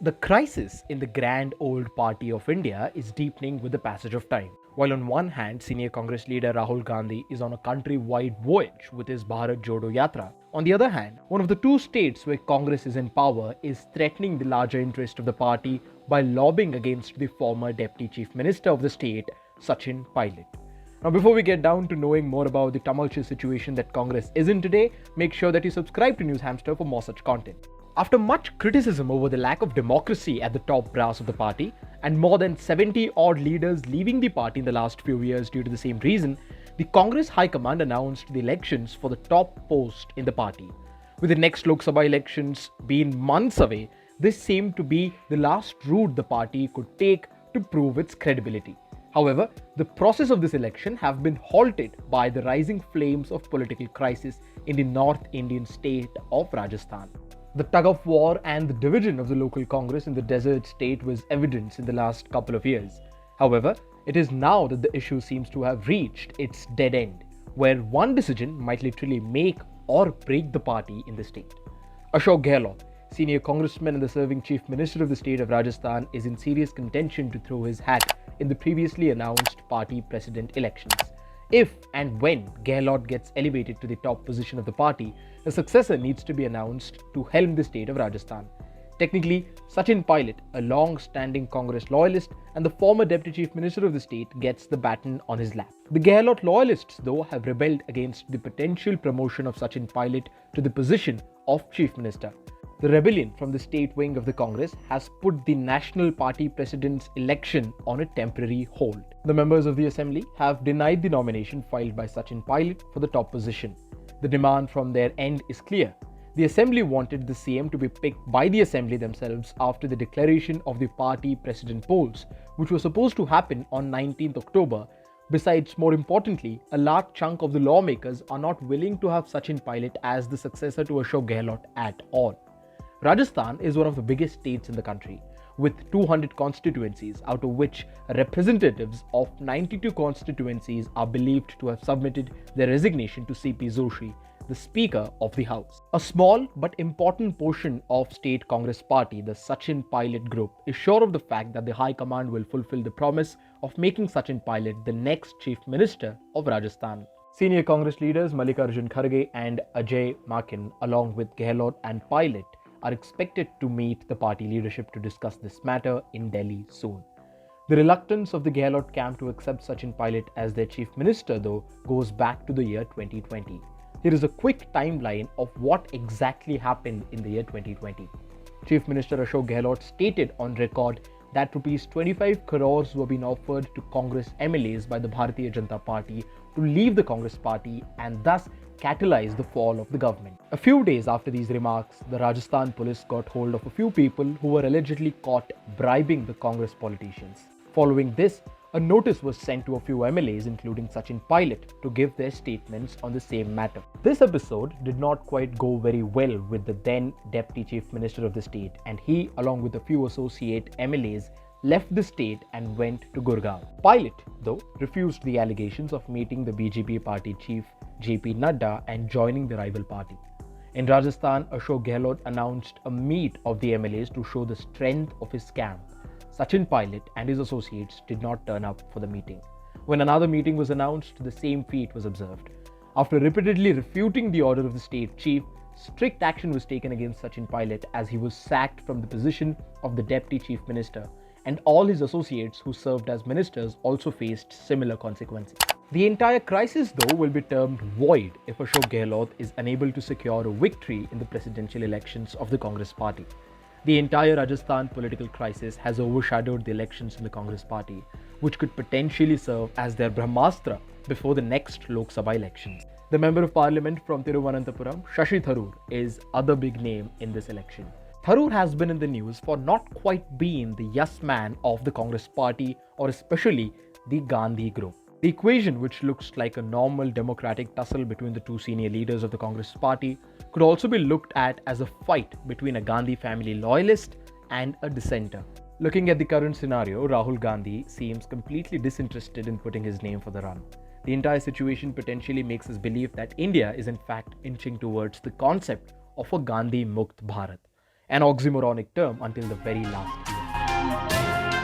The crisis in the grand old party of India is deepening with the passage of time. While on one hand, senior Congress leader Rahul Gandhi is on a country-wide voyage with his Bharat Jodo Yatra, on the other hand, one of the two states where Congress is in power is threatening the larger interest of the party by lobbying against the former Deputy Chief Minister of the state, Sachin Pilot. Now, before we get down to knowing more about the tumultuous situation that Congress is in today, make sure that you subscribe to News Hamster for more such content. After much criticism over the lack of democracy at the top brass of the party, and more than 70 odd leaders leaving the party in the last few years due to the same reason, the Congress High Command announced the elections for the top post in the party. With the next Lok Sabha elections being months away, this seemed to be the last route the party could take to prove its credibility. However, the process of this election have been halted by the rising flames of political crisis in the North Indian state of Rajasthan. The tug of war and the division of the local Congress in the desert state was evident in the last couple of years. However, it is now that the issue seems to have reached its dead end, where one decision might literally make or break the party in the state. Ashoke Gehlot, senior congressman and the serving chief minister of the state of Rajasthan, is in serious contention to throw his hat in the previously announced party president elections. If and when Gehlot gets elevated to the top position of the party, a successor needs to be announced to helm the state of Rajasthan. Technically, Sachin Pilot, a long-standing Congress loyalist and the former Deputy Chief Minister of the state, gets the baton on his lap. The Gehlot loyalists, though, have rebelled against the potential promotion of Sachin Pilot to the position of Chief Minister. The rebellion from the state wing of the Congress has put the National Party President's election on a temporary hold. The members of the Assembly have denied the nomination filed by Sachin Pilot for the top position. The demand from their end is clear. The Assembly wanted the CM to be picked by the Assembly themselves after the declaration of the party president polls, which was supposed to happen on 19th October. Besides, more importantly, a large chunk of the lawmakers are not willing to have Sachin Pilot as the successor to Ashoke Gehlot at all. Rajasthan is one of the biggest states in the country, with 200 constituencies, out of which representatives of 92 constituencies are believed to have submitted their resignation to CP Joshi, the Speaker of the House. A small but important portion of State Congress Party, the Sachin Pilot Group, is sure of the fact that the High Command will fulfill the promise of making Sachin Pilot the next Chief Minister of Rajasthan. Senior Congress leaders Mallikarjun Kharge and Ajay Makin, along with Gehlot and Pilot, are expected to meet the party leadership to discuss this matter in Delhi soon. The reluctance of the Gehlot camp to accept Sachin Pilot as their chief minister, though, goes back to the year 2020. Here is a quick timeline of what exactly happened in the year 2020. Chief Minister Ashoke Gehlot stated on record that Rs 25 crores were being offered to Congress MLAs by the Bharatiya Janata Party to leave the Congress party and thus catalyze the fall of the government. A few days after these remarks, the Rajasthan police got hold of a few people who were allegedly caught bribing the Congress politicians. Following this, a notice was sent to a few MLAs, including Sachin Pilot, to give their statements on the same matter. This episode did not quite go very well with the then Deputy Chief Minister of the state, and he, along with a few associate MLAs, left the state and went to Gurgaon. Pilot, though, refused the allegations of meeting the BJP party chief JP Nadda and joining the rival party. In Rajasthan, Ashoke Gehlot announced a meet of the MLAs to show the strength of his camp. Sachin Pilot and his associates did not turn up for the meeting. When another meeting was announced, the same feat was observed. After repeatedly refuting the order of the state chief, strict action was taken against Sachin Pilot as he was sacked from the position of the Deputy Chief Minister, and all his associates who served as ministers also faced similar consequences. The entire crisis, though, will be termed void if Ashoke Gehlot is unable to secure a victory in the presidential elections of the Congress party. The entire Rajasthan political crisis has overshadowed the elections in the Congress party, which could potentially serve as their Brahmastra before the next Lok Sabha elections. The Member of Parliament from Thiruvananthapuram, Shashi Tharoor, is other big name in this election. Tharoor has been in the news for not quite being the yes man of the Congress party, or especially the Gandhi group. The equation, which looks like a normal democratic tussle between the two senior leaders of the Congress party, could also be looked at as a fight between a Gandhi family loyalist and a dissenter. Looking at the current scenario, Rahul Gandhi seems completely disinterested in putting his name for the run. The entire situation potentially makes us believe that India is in fact inching towards the concept of a Gandhi Mukt Bharat. an oxymoronic term until the very last year.